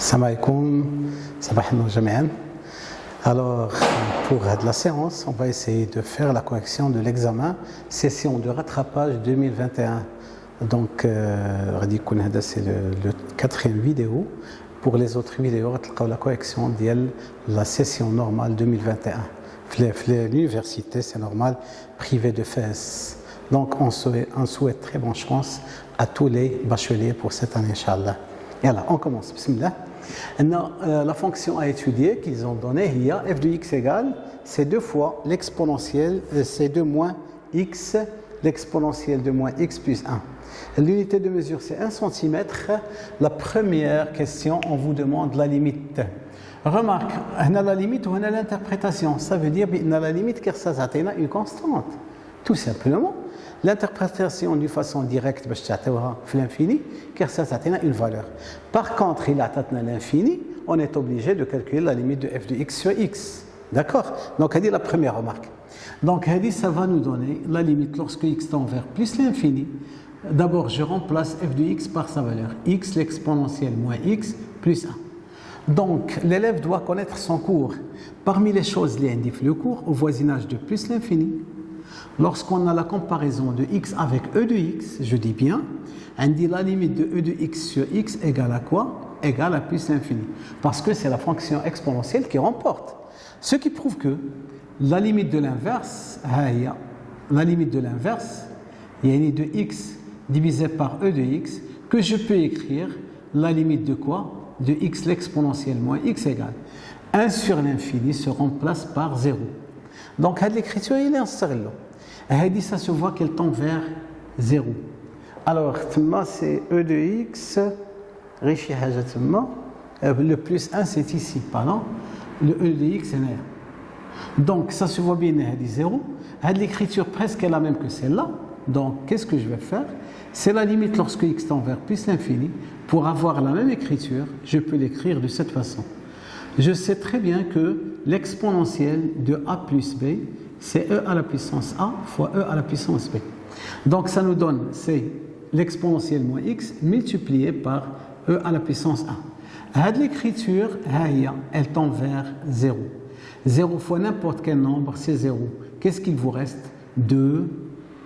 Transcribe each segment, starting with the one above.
Salam alaikum, sabah al-nour jami'an. Alors, pour la séance, on va essayer de faire la correction de l'examen session de rattrapage 2021. Donc, c'est le quatrième vidéo. Pour les autres vidéos, on va la correction de la session normale 2021. L'université, c'est normal, privée de Fès. Donc, on souhaite très bonne chance à tous les bacheliers pour cette année, Inch'Allah. Et alors, on commence. Bismillah. La fonction à étudier qu'ils ont donnée, il y a f de x égale, c'est 2 fois l'exponentielle, c'est 2 moins x, l'exponentielle de moins x plus 1. L'unité de mesure, c'est 1 cm. La première question, on vous demande la limite. Remarque, on a la limite ou on a l'interprétation. Ça veut dire qu'on a la limite car ça atteint une constante. Tout simplement. L'interprétation d'une façon directe, l'infini, car ça atteint une valeur. Par contre, il atteint l'infini, on est obligé de calculer la limite de f de x sur x. D'accord? Donc, elle dit la première remarque. Donc, elle dit ça va nous donner la limite lorsque x tend vers plus l'infini. D'abord, je remplace f de x par sa valeur. X, l'exponentielle moins x plus 1. Donc, l'élève doit connaître son cours. Parmi les choses qui indiquent le cours, au voisinage de plus l'infini, lorsqu'on a la comparaison de x avec e de x, je dis bien, on dit la limite de e de x sur x égale à quoi? Égale à plus l'infini. Parce que c'est la fonction exponentielle qui remporte. Ce qui prouve que la limite de l'inverse, il y a une de x divisé par e de x, que je peux écrire la limite de quoi? De x l'exponentielle moins x égale 1 sur l'infini se remplace par 0. Donc, l'écriture, il est installé là. Elle dit ça se voit qu'elle tend vers 0. Alors, c'est e de x, le plus 1 c'est ici, pardon. Le e de x est là. Donc, ça se voit bien, elle dit 0. L'écriture presque est la même que celle-là. Donc, qu'est-ce que je vais faire? C'est la limite lorsque x tend vers plus l'infini. Pour avoir la même écriture, je peux l'écrire de cette façon. Je sais très bien que l'exponentielle de a plus b, c'est e à la puissance a fois e à la puissance b. Donc ça nous donne, c'est l'exponentielle moins x multiplié par e à la puissance a. L'écriture, elle tend vers 0. 0 fois n'importe quel nombre, c'est 0. Qu'est-ce qu'il vous reste? 2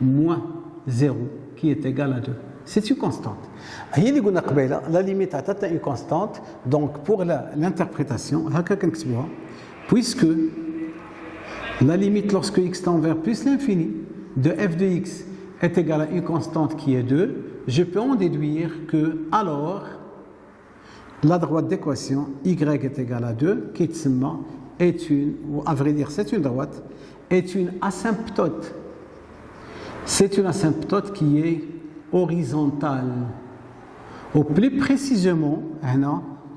moins 0, qui est égal à 2. C'est une constante. La limite atteint une constante, donc pour l'interprétation, puisque la limite lorsque x tend vers plus l'infini de f de x est égale à une constante qui est 2, je peux en déduire que alors la droite d'équation y est égale à 2, qui est une, ou à vrai dire c'est une droite, est une asymptote. C'est une asymptote qui est horizontale. Au plus précisément,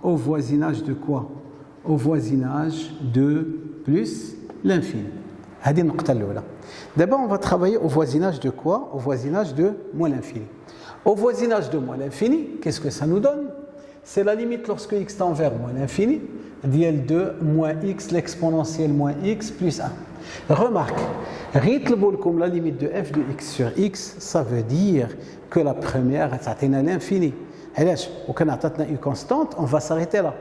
au voisinage de quoi? Au voisinage de plus l'infini. D'abord, on va travailler au voisinage de quoi? Au voisinage de moins l'infini. Au voisinage de moins l'infini, qu'est-ce que ça nous donne? C'est la limite lorsque x tend vers moins l'infini, d'IL de moins x, l'exponentielle moins x plus 1. Remarque, la limite de f de x sur x, ça veut dire que la première est atteinte à l'infini. Et là, quand on a une constante, on va s'arrêter là.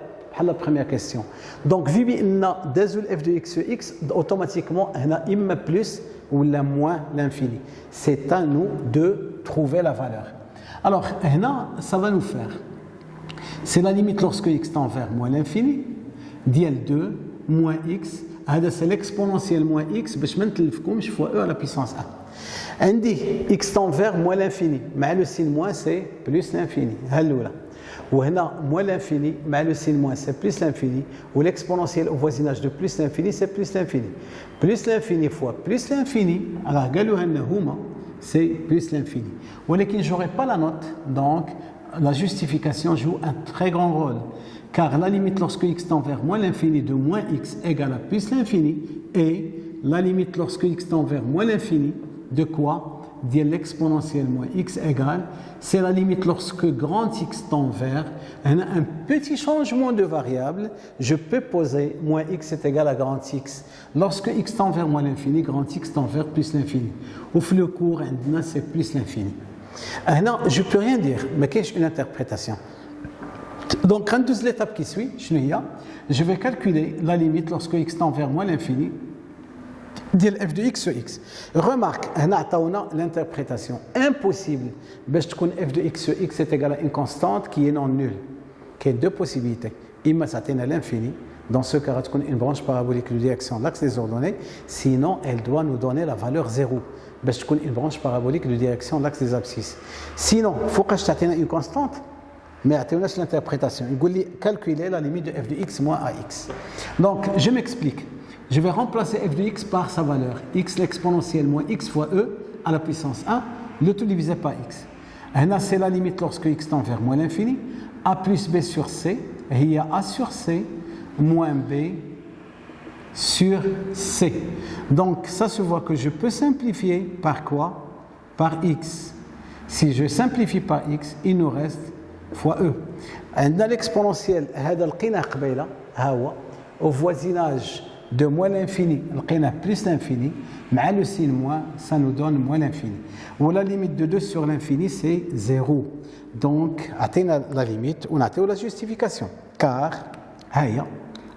La première question. Donc, vu qu'on a des f de x sur x, automatiquement, on a im plus ou la moins l'infini. C'est à nous de trouver la valeur. Alors, ça va nous faire. C'est la limite lorsque x tend vers moins l'infini, d'IL 2 moins x. C'est l'exponentielle moins x, je fois e à la puissance 1. On dit x tend vers moins l'infini, mais le signe moins c'est plus l'infini. Ou moins l'infini, mais le signe moins c'est plus l'infini. Ou l'exponentielle au voisinage de plus l'infini, c'est plus l'infini. Plus l'infini fois plus l'infini, alors c'est plus l'infini. Mais je n'aurai pas la note, donc la justification joue un très grand rôle. Car la limite lorsque x tend vers moins l'infini de moins x égale à plus l'infini, et la limite lorsque x tend vers moins l'infini de quoi? Dit l'exponentielle moins x égale, c'est la limite lorsque grand x tend vers un petit changement de variable, je peux poser moins x est égal à grand x. Lorsque x tend vers moins l'infini, grand x tend vers plus l'infini. Au fil du cours, c'est plus l'infini. Non, je ne peux rien dire, mais qu'est-ce une interprétation? Donc, l'étape qui suit, je vais calculer la limite lorsque x tend vers moins l'infini de f de x sur x. Remarque, on a l'interprétation impossible f de x sur x est égal à une constante qui est non nulle. Il y a deux possibilités. Imma ça tient à l'infini, dans ce cas, une branche parabolique de direction de l'axe des ordonnées, sinon elle doit nous donner la valeur 0. Une branche parabolique de direction de l'axe des abscisses. Sinon, il faut que je t'atteigne une constante. Mais attendez l'interprétation. Il dit calculer la limite de f de x moins ax. Donc, je m'explique. Je vais remplacer f de x par sa valeur. X l'exponentielle moins x fois e à la puissance 1, le tout divisé par x. C'est la limite lorsque x tend vers moins l'infini. A plus b sur c, il y a a sur c moins b sur c. Donc, ça se voit que je peux simplifier par quoi? Par x. Si je simplifie par x, il nous reste fois e. Dans l'exponentielle, au voisinage de moins l'infini, plus l'infini, mais le signe moins, ça nous donne moins l'infini. Ou la limite de 2 sur l'infini, c'est 0. Donc, atteindre la limite, on atteint la justification. Car,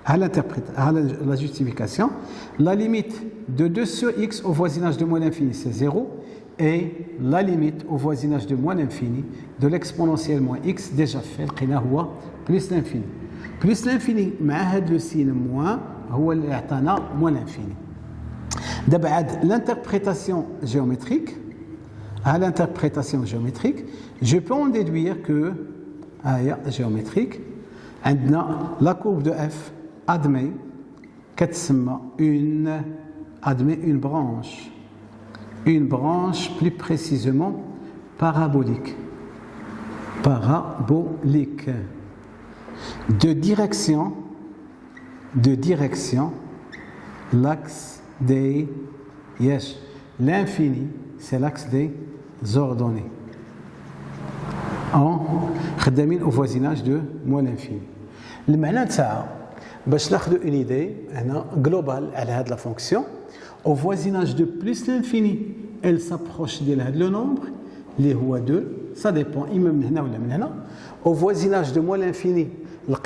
à la justification, la limite de 2 sur x au voisinage de moins l'infini, c'est 0. Et la limite au voisinage de moins l'infini de l'exponentielle moins x déjà fait, plus l'infini. Plus l'infini, mais le signe moins, moins l'infini. D'abord, l'interprétation géométrique, je peux en déduire que, géométrique, la courbe de f admet une branche. Une branche plus précisément parabolique. De direction, l'axe des yesh. L'infini, c'est l'axe des ordonnées. En au voisinage de moins l'infini. Le معنى تاعها باش ناخذ une idée globale على هذه la fonction. Au voisinage de plus l'infini, elle s'approche de le nombre, les est 2, ça dépend, au voisinage de moins l'infini,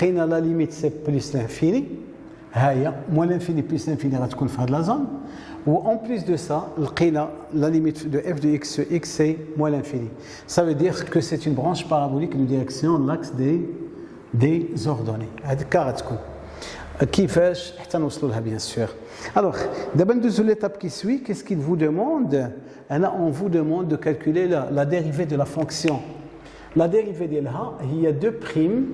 la limite c'est plus l'infini, moins l'infini plus l'infini, va être faire de la zone, ou en plus de ça, la limite de f de x sur x c'est moins l'infini. Ça veut dire que c'est une branche parabolique de direction de l'axe des ordonnées. كيفاش حتى نوصلوا لها bien sûr. Alors, d'abord de l'étape qui suit, qu'est-ce qu'il vous demande? On vous demande de calculer la dérivée de la fonction. La dérivée d'Elha, il y a 2 primes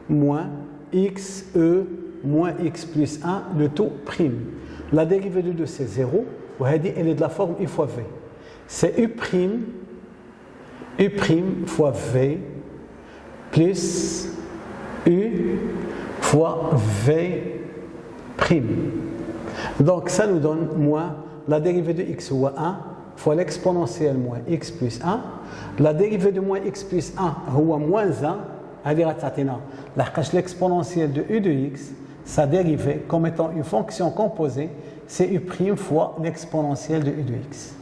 moins x e moins x plus 1, le taux prime. La dérivée de 2 c'est 0, elle est de la forme u fois v. C'est u prime fois v plus u fois v prime. Donc ça nous donne moins la dérivée de x fois 1 fois l'exponentielle moins x plus 1. La dérivée de moins x plus 1 هو moins 1. C'est-à-dire l'exponentielle de u de x, sa dérivée comme étant une fonction composée, c'est u prime fois l'exponentielle de u de x.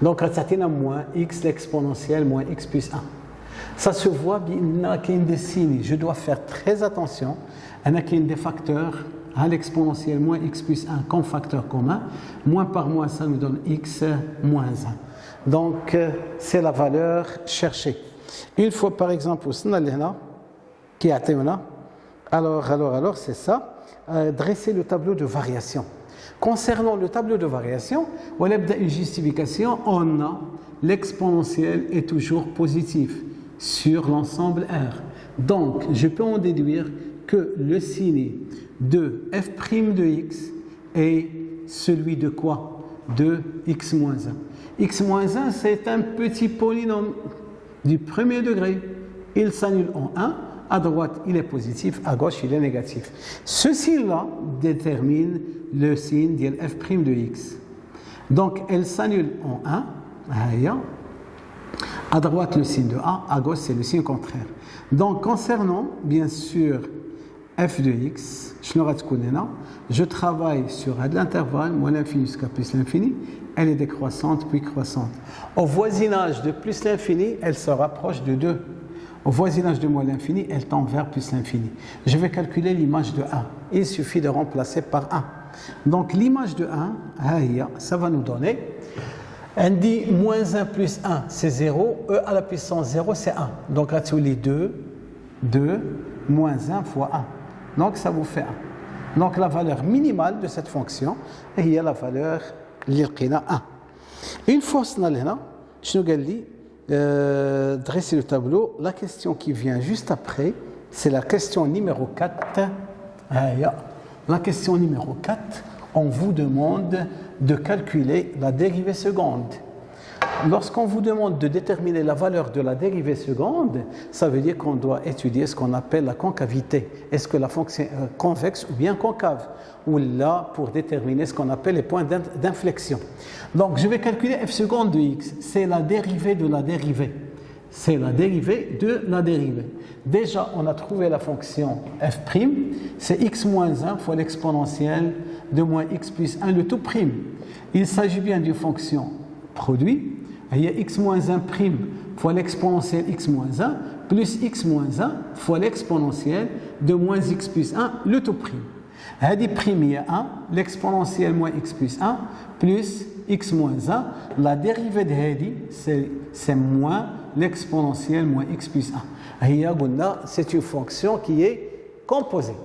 Donc ça moins x l'exponentielle moins x plus 1. Ça se voit bien qu'il y a des signes. Je dois faire très attention. Il y a des facteurs à l'exponentielle moins x plus 1 comme facteur commun. Moins par moins, ça nous donne x moins 1. Donc, c'est la valeur cherchée. Une fois, par exemple, qui a été alors, c'est ça. Dresser le tableau de variation. Concernant le tableau de variation, on a une justification. On a l'exponentielle est toujours positive sur l'ensemble R. Donc, je peux en déduire que le signe de f' de x est celui de quoi? De x moins 1. X moins 1, c'est un petit polynôme du premier degré. Il s'annule en 1. À droite, il est positif. À gauche, il est négatif. Ce signe-là détermine le signe de f' de x. Donc, elle s'annule en 1. À droite, le signe de A, à gauche, c'est le signe contraire. Donc, concernant, bien sûr, f de x, je travaille sur l'intervalle, moins l'infini jusqu'à plus l'infini, elle est décroissante puis croissante. Au voisinage de plus l'infini, elle se rapproche de 2. au voisinage de moins l'infini, elle tend vers plus l'infini. Je vais calculer l'image de 1. Il suffit de remplacer par 1. Donc l'image de 1, ça va nous donner, on dit moins 1 plus 1, c'est 0, e à la puissance 0, c'est 1. Donc là, tu lis 2 moins 1 fois 1. Donc ça vous fait 1. Donc la valeur minimale de cette fonction, il y a la valeur l'ilqina 1. Une fois que nous avons dressé le tableau, la question qui vient juste après, c'est la question numéro 4. La question numéro 4, on vous demande de calculer la dérivée seconde. Lorsqu'on vous demande de déterminer la valeur de la dérivée seconde, ça veut dire qu'on doit étudier ce qu'on appelle la concavité. Est-ce que la fonction est convexe ou bien concave? Ou là, pour déterminer ce qu'on appelle les points d'inflexion. Donc, je vais calculer f seconde de x. C'est la dérivée de la dérivée. C'est la dérivée de la dérivée. Déjà, on a trouvé la fonction f', c'est x moins 1 fois l'exponentielle de moins x plus 1, le tout prime. Il s'agit bien d'une fonction produit. Il y a x moins 1 prime fois l'exponentielle x moins 1 plus x moins 1 fois l'exponentielle de moins x plus 1, le tout prime. هذه prime, il y a 1, l'exponentielle moins x plus 1 plus x moins 1. La dérivée de هذه, c'est moins l'exponentielle moins x plus 1. C'est une fonction qui est composée.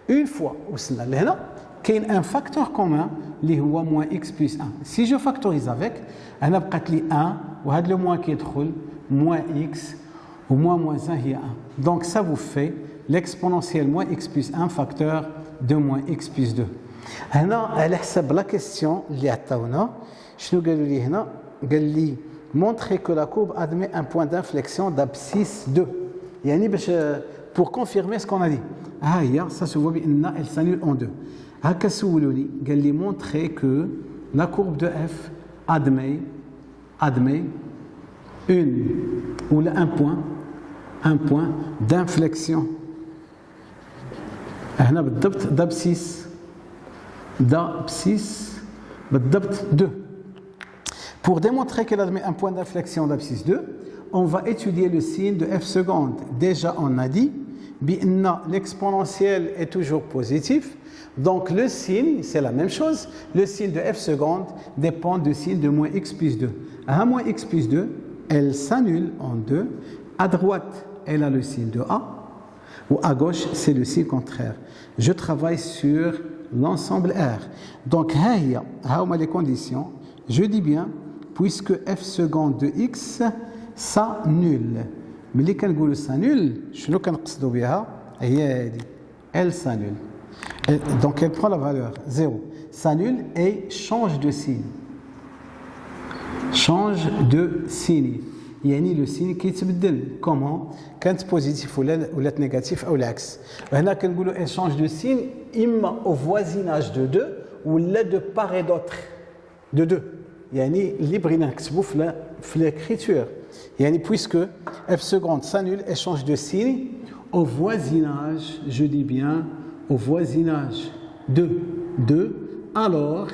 Une fois وصلنا لهنا, كاين un facteur commun اللي هو moins x plus 1. Si je factorise avec, انا بقات لي 1 وهذا le moins qui يدخل moins x ou moins 1 هي 1. Donc ça vous fait l'exponentielle moins x plus 1 facteur de moins x plus 2. هنا على حسب la question اللي عطاونا شنو قالوا لي هنا؟ قال لي montrer que la courbe admet un point d'inflexion d'abscisse 2. يعني باش pour confirmer ce qu'on a dit. Ça se voit bien, elle s'annule en 2. هكا سولوني قال لي montrer que la courbe de f admet une ou un point d'inflexion. هنا بالضبط d'abscisse بالضبط 2. Pour démontrer qu'elle admet un point d'inflexion d'abscisse 2, on va étudier le signe de f seconde. Déjà, on a dit l'exponentielle est toujours positif, donc le signe, c'est la même chose. Le signe de f seconde dépend du signe de moins x plus 2. À moins x plus 2, elle s'annule en 2. À droite, elle a le signe de a, ou à gauche, c'est le signe contraire. Je travaille sur l'ensemble R. Donc, les conditions. Je dis bien, puisque f seconde de x s'annule. Mais les كنقولوا s'annule, شنو كنقصدوا بها؟ هي هذه. Elle s'annule. Donc, elle prend la valeur 0. S'annule et change de signe. Change de signe. يعني le signe كيتبدل. Comment؟ كانت positif ولا négatif أو العكس. وهنا كنقولوا elle change de signe إما au voisinage de 2 ولا de part et d'autre de 2. يعني اللي بغينا نكتبوا في l'écriture. يعني puisque f seconde s'annule et change de signe au voisinage, je dis bien au voisinage de 2, alors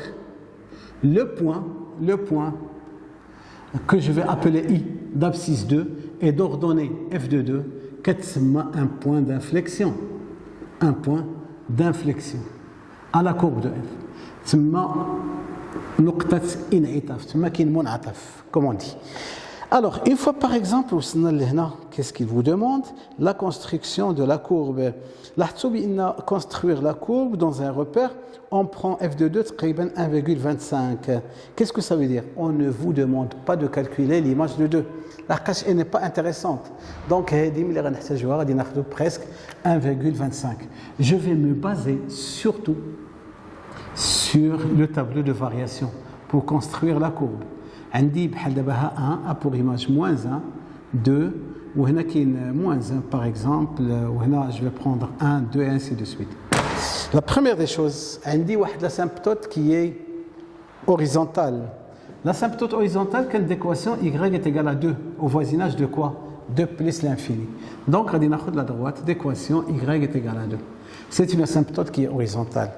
le point que je vais appeler i d'abscisse 2 est d'ordonnée f de 2 كتسمى un point d'inflexion à la courbe de f. تسمى نقطة انعطاف, تسمى كاين منعطف, comme on dit. Alors, une fois par exemple, qu'est-ce qu'il vous demande? La construction de la courbe. Construire la courbe dans un repère, on prend f de 2, 1,25. Qu'est-ce que ça veut dire? On ne vous demande pas de calculer l'image de 2. La cache n'est pas intéressante. Donc, presque 1,25. Je vais me baser surtout sur le tableau de variation pour construire la courbe. عندي بحال دابا 1 pour image moins 1, 2, وهنا كاين moins 1 par exemple, وهنا je vais prendre 1, 2 et ainsi de suite. La première des choses, عندي واحد l'asymptote qui est horizontale. L'asymptote horizontale كانت d'équation y est égale à 2 au voisinage de quoi? 2 plus l'infini. Donc غادي ناخذ la droite d'équation y est égale à 2. C'est une asymptote qui est horizontale.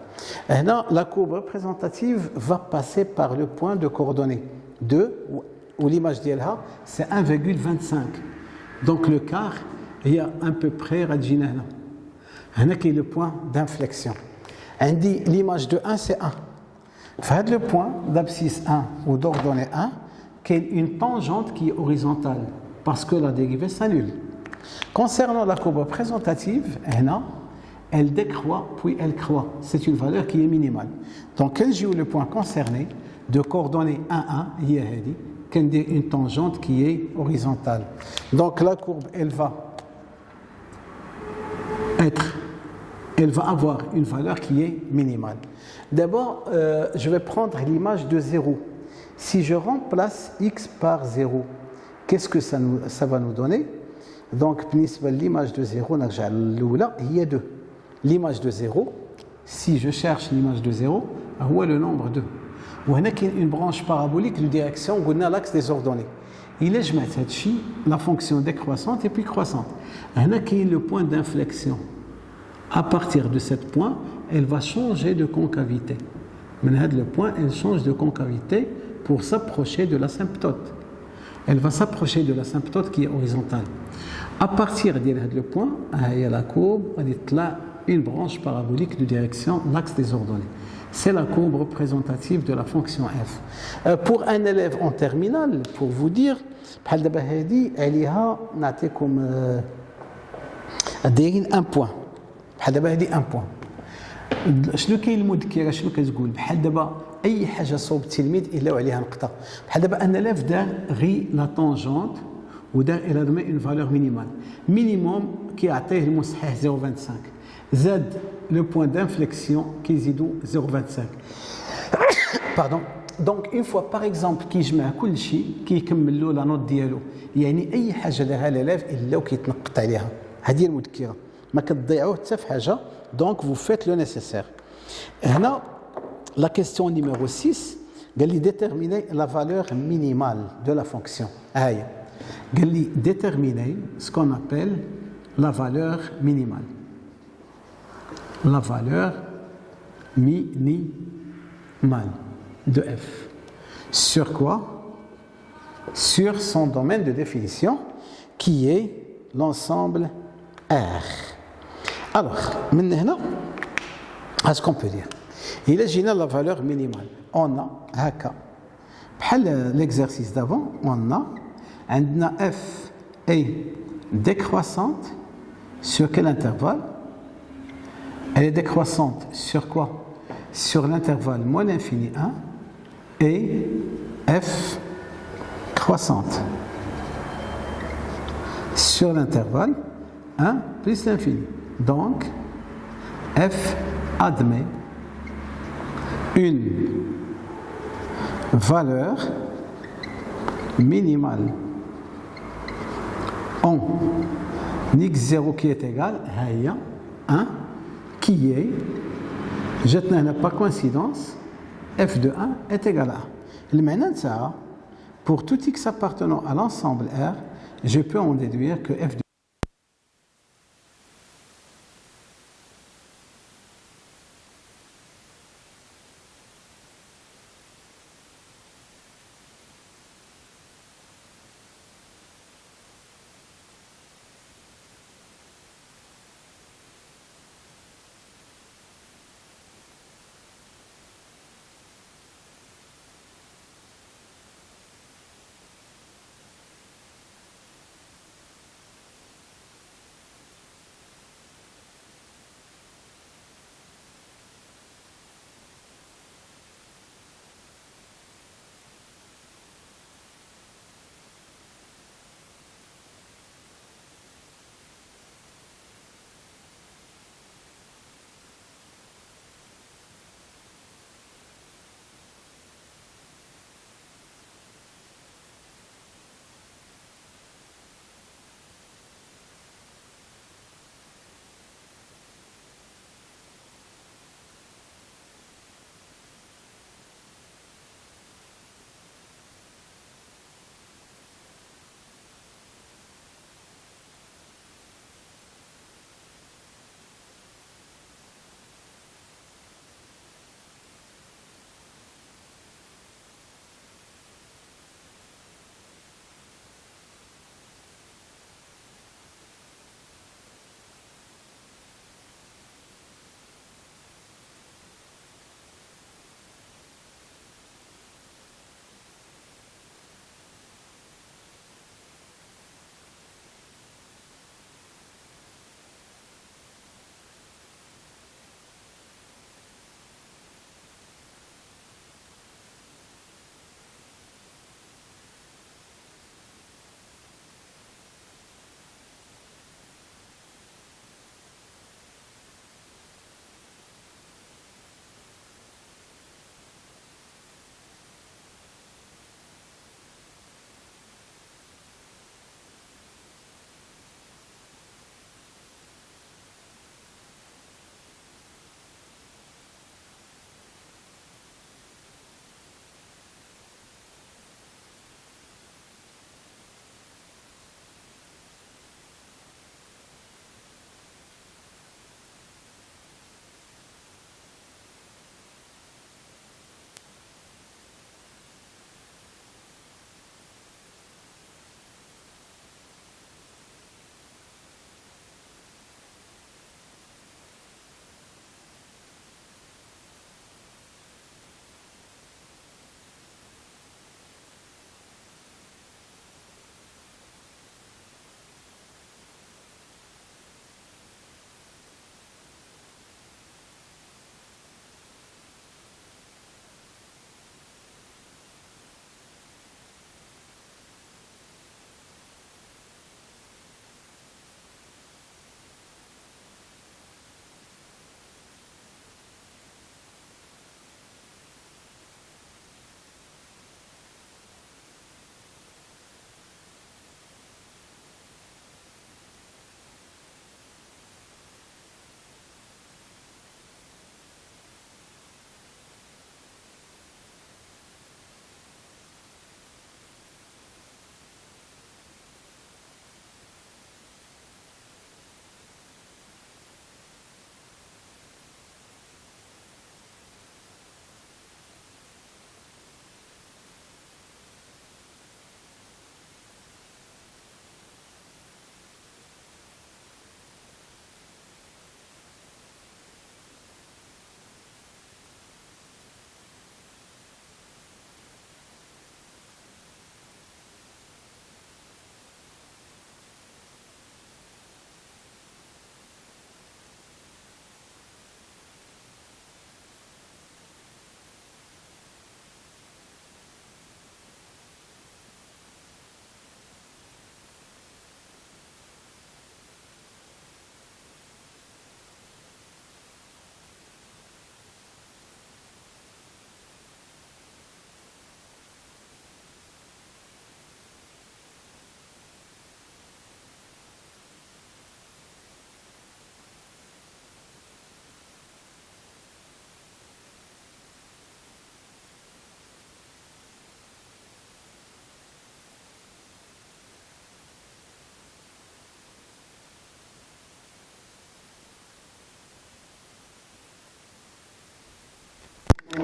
هنا la courbe représentative va passer par le point de coordonnées 2, où l'image d'Elha, c'est 1,25. Donc le quart, هي à peu près غتجينا هنا. هنا كاين le point d'inflexion. عندي l'image de 1 c'est 1. فهاد le point d'abscisse 1 ou d'ordonnée 1 qu'il y a une tangente qui est horizontale parce que la dérivée s'annule. Concernant la courbe représentative, elle décroît puis elle croît. C'est une valeur qui est minimale. Donc, quel joue le point concerné de coordonnées 1, 1, il y a une tangente qui est horizontale. Donc, la courbe, elle va avoir une valeur qui est minimale. D'abord, je vais prendre l'image de 0. Si je remplace x par 0, qu'est-ce que ça va nous donner? Donc, l'image de 0, il y a 2. L'image de 0, si je cherche l'image de 0, où est le nombre 2? Il y a une branche parabolique de direction, on a l'axe des ordonnées. Il est, je mets la fonction décroissante et puis croissante. Il y a le point d'inflexion. À partir de ce point, elle va changer de concavité. Le point, elle change de concavité pour s'approcher de l'asymptote. Elle va s'approcher de l'asymptote qui est horizontale. À partir de ce point, il y a la courbe, il y a une branche parabolique de direction, l'axe des ordonnées. C'est la courbe représentative de la fonction f. Pour un élève en terminale, pour vous dire, un point. un point. شنو كاين المذكره شنو كتقول بحال دابا اي حاجه صوب التلميذ الا وعليها نقطه بحال دابا ان لاف دار غي لا طونجونت ودار الى رمى اون فالور مينيمال مينيموم كيعطيه المصحح 0.25 زاد لو بوين دانفليكسيون كيزيدو 0.25 باردون دونك اون فوا باغ اكزومبل كيجمع كل شيء كيكمل له لا نوت ديالو يعني اي حاجه دارها لاف الا وكيتنقط عليها هذه المذكره ما كتضيعوه حتى في حاجه. Donc, vous faites le nécessaire. Là, la question numéro 6, déterminer la valeur minimale de la fonction. Déterminer ce qu'on appelle la valeur minimale. La valeur minimale de f. Sur quoi? Sur son domaine de définition, qui est l'ensemble R. Alors, maintenant, ce qu'on peut dire, il est général la valeur minimale. On a, l'exercice d'avant, on a f est décroissante sur quel intervalle? Elle est décroissante sur quoi? Sur l'intervalle moins l'infini 1 et f croissante sur l'intervalle 1 plus l'infini. Donc, f admet une valeur minimale en x0 qui est égal à 1 qui est, je n'ai pas coïncidence, f de 1 est égal à 1. Le maintenant, ça, pour tout x appartenant à l'ensemble R, je peux en déduire que f de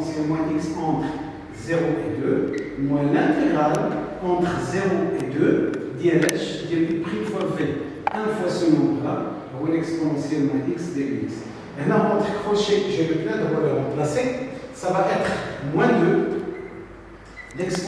exponentielle moins x entre 0 et 2, moins l'intégrale entre 0 et 2, dLh, dU' fois v. 1 fois ce nombre-là, ou l'exponentielle moins x dx. Et là, entre crochet, j'ai le plein de valeurs remplacées, ça va être moins 2, l'exponentielle